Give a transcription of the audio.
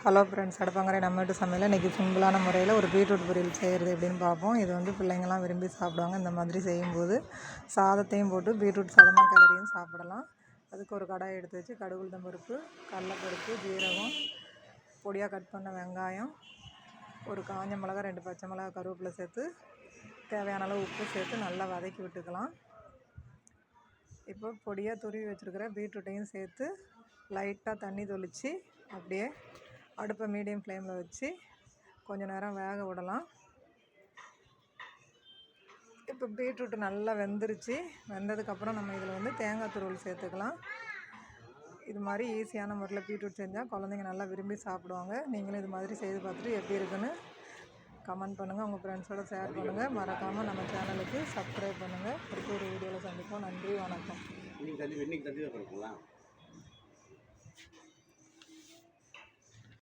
Hello friends, அடுப்பாங்கரை நம்ம வீட்டு சமையல் இன்றைக்கி சிம்பிளான முறையில் ஒரு பீட்ரூட் பொரியல் செய்கிறது எப்படின்னு பார்ப்போம். இது வந்து பிள்ளைங்கள்லாம் விரும்பி சாப்பிடுவாங்க. இந்த மாதிரி செய்யும்போது சாதத்தையும் போட்டு பீட்ரூட் சாதமாக கிளறியும் சாப்பிடலாம். அதுக்கு ஒரு கடாய் எடுத்து வச்சு கடுகு உளுத்தம் பருப்பு, கடலைப்பருப்பு, ஜீரகம், பொடியாக கட் பண்ண வெங்காயம், ஒரு காஞ்ச மிளகா, 2 பச்சை மிளகா, கருவேப்பிலை சேர்த்து தேவையான அளவு உப்பு சேர்த்து நல்லா வதக்கி விட்டுக்கலாம். இப்போ பொடியாக துருவி வச்சுருக்கிற பீட்ரூட்டையும் சேர்த்து லைட்டாக தண்ணி தெளித்து அப்படியே அடுப்பை மீடியம் ஃப்ளேமில் வச்சு கொஞ்சம் நேரம் வேக விடலாம். இப்போ பீட்ரூட்டு நல்லா வெந்துருச்சு. வெந்ததுக்கப்புறம் நம்ம இதில் வந்து தேங்காய் துருவல் சேர்த்துக்கலாம். இது மாதிரி ஈஸியான முறையில் பீட்ரூட் செஞ்சால் குழந்தைங்க நல்லா விரும்பி சாப்பிடுவாங்க. நீங்களும் இது மாதிரி செய்து பார்த்துட்டு எப்படி இருக்குன்னு கமெண்ட் பண்ணுங்கள், உங்கள் ஃப்ரெண்ட்ஸோடு ஷேர் பண்ணுங்கள். மறக்காமல் நம்ம சேனலுக்கு சப்ஸ்கிரைப் பண்ணுங்கள். அடுத்த ஒரு வீடியோவில் சந்திப்போம். நன்றி, வணக்கம்.